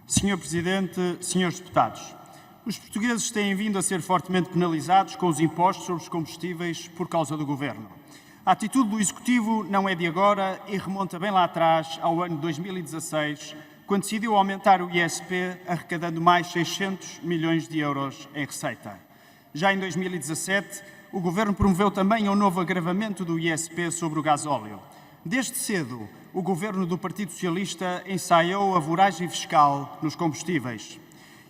Senhor Presidente, senhores deputados, os portugueses têm vindo a ser fortemente penalizados com os impostos sobre os combustíveis por causa do Governo. A atitude do Executivo não é de agora e remonta bem lá atrás, ao ano 2016, quando decidiu aumentar o ISP, arrecadando mais 600 milhões de euros em receita. Já em 2017, o Governo promoveu também um novo agravamento do ISP sobre o gasóleo. Desde cedo, o Governo do Partido Socialista ensaiou a voragem fiscal nos combustíveis.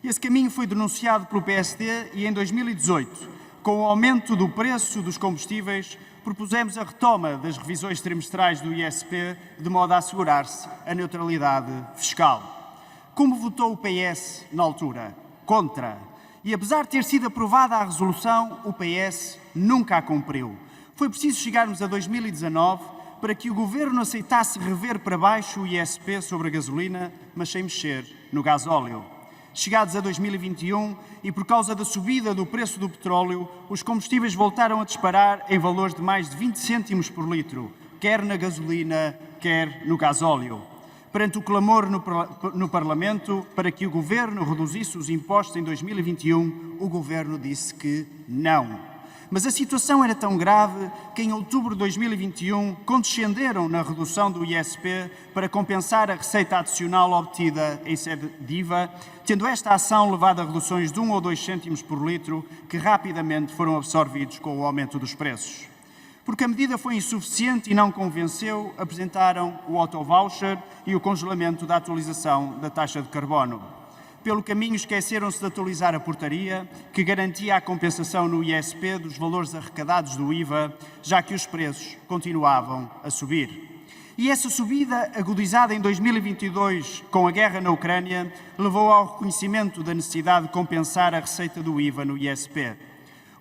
Esse caminho foi denunciado pelo PSD e em 2018, com o aumento do preço dos combustíveis, propusemos a retoma das revisões trimestrais do ISP de modo a assegurar-se a neutralidade fiscal. Como votou o PS na altura? Contra. E apesar de ter sido aprovada a resolução, o PS nunca a cumpriu. Foi preciso chegarmos a 2019 para que o Governo aceitasse rever para baixo o ISP sobre a gasolina, mas sem mexer no gasóleo. Chegados a 2021 e por causa da subida do preço do petróleo, os combustíveis voltaram a disparar em valores de mais de 20 cêntimos por litro, quer na gasolina, quer no gasóleo. Perante o clamor no Parlamento para que o Governo reduzisse os impostos em 2021, o Governo disse que não. Mas a situação era tão grave que em outubro de 2021 condescenderam na redução do ISP para compensar a receita adicional obtida em sede de IVA, tendo esta ação levado a reduções de 1 ou 2 cêntimos por litro que rapidamente foram absorvidos com o aumento dos preços. Porque a medida foi insuficiente e não convenceu, apresentaram o auto-voucher e o congelamento da atualização da taxa de carbono. Pelo caminho, esqueceram-se de atualizar a portaria, que garantia a compensação no ISP dos valores arrecadados do IVA, já que os preços continuavam a subir. E essa subida, agudizada em 2022 com a guerra na Ucrânia, levou ao reconhecimento da necessidade de compensar a receita do IVA no ISP.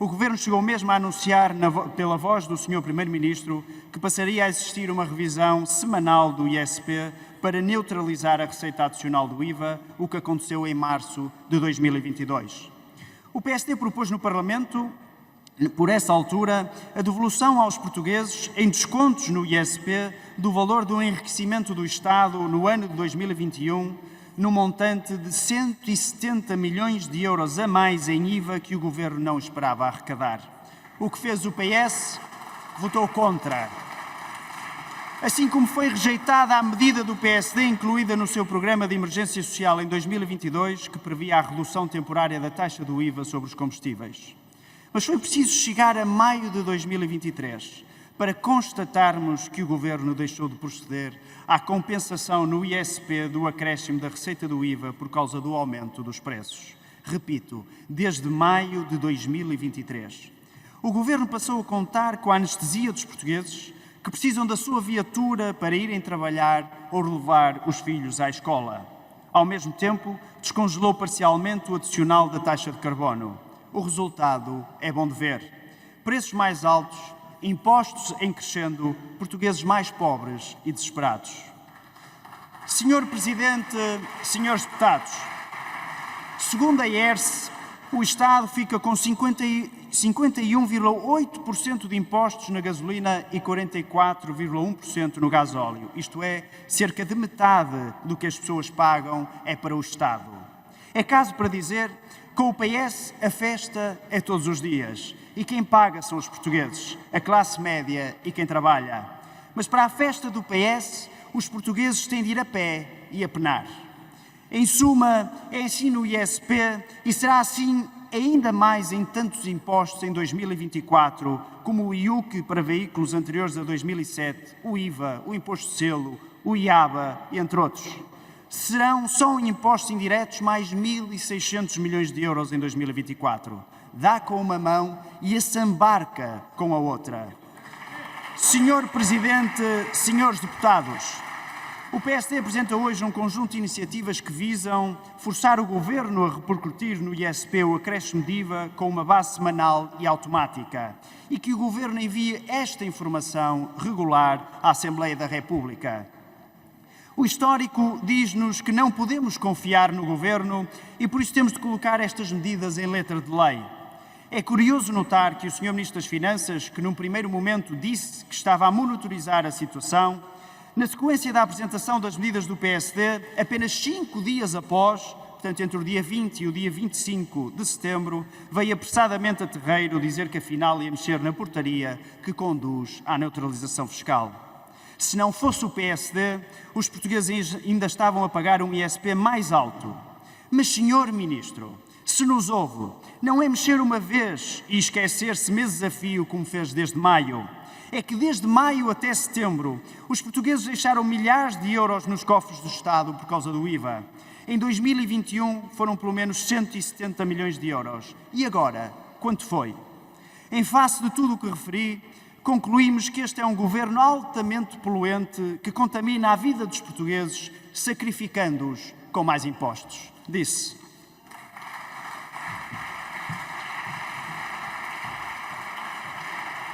O Governo chegou mesmo a anunciar, pela voz do Sr. Primeiro-Ministro, que passaria a existir uma revisão semanal do ISP para neutralizar a receita adicional do IVA, o que aconteceu em março de 2022. O PSD propôs no Parlamento, por essa altura, a devolução aos portugueses, em descontos no ISP, do valor do enriquecimento do Estado no ano de 2021, no montante de 170 milhões de euros a mais em IVA que o Governo não esperava arrecadar. O que fez o PS? Votou contra. Assim como foi rejeitada a medida do PSD incluída no seu programa de emergência social em 2022, que previa a redução temporária da taxa do IVA sobre os combustíveis. Mas foi preciso chegar a maio de 2023 para constatarmos que o Governo deixou de proceder à compensação no ISP do acréscimo da receita do IVA por causa do aumento dos preços. Repito, desde maio de 2023. O Governo passou a contar com a anestesia dos portugueses que precisam da sua viatura para irem trabalhar ou levar os filhos à escola. Ao mesmo tempo, descongelou parcialmente o adicional da taxa de carbono. O resultado é bom de ver. Preços mais altos, impostos em crescendo, portugueses mais pobres e desesperados. Senhor Presidente, senhores deputados, segundo a ERSE, o Estado fica com 51,8% de impostos na gasolina e 44,1% no gasóleo. Isto é, cerca de metade do que as pessoas pagam é para o Estado. É caso para dizer que com o PS a festa é todos os dias e quem paga são os portugueses, a classe média e quem trabalha. Mas para a festa do PS, os portugueses têm de ir a pé e a penar. Em suma, é assim no ISP e será assim ainda mais em tantos impostos em 2024, como o IUC para veículos anteriores a 2007, o IVA, o Imposto de Selo, o IABA, entre outros. Serão só em impostos indiretos mais 1.600 milhões de euros em 2024. Dá com uma mão e assambarca com a outra. Senhor Presidente, senhores deputados, o PSD apresenta hoje um conjunto de iniciativas que visam forçar o Governo a repercutir no ISP o acréscimo de IVA com uma base semanal e automática e que o Governo envie esta informação regular à Assembleia da República. O histórico diz-nos que não podemos confiar no Governo e por isso temos de colocar estas medidas em letra de lei. É curioso notar que o Sr. Ministro das Finanças, que num primeiro momento disse que estava a monitorizar a situação, Na sequência da apresentação das medidas do PSD, apenas 5 dias após, portanto entre o dia 20 e o dia 25 de setembro, veio apressadamente a terreiro dizer que afinal ia mexer na portaria que conduz à neutralização fiscal. Se não fosse o PSD, os portugueses ainda estavam a pagar um ISP mais alto. Mas, senhor Ministro, se nos ouve, não é mexer uma vez e esquecer-se meses a fio como fez desde maio. É que desde maio até setembro, os portugueses deixaram milhares de euros nos cofres do Estado por causa do IVA. Em 2021 foram pelo menos 170 milhões de euros. E agora, quanto foi? Em face de tudo o que referi, concluímos que este é um governo altamente poluente que contamina a vida dos portugueses, sacrificando-os com mais impostos. Disse.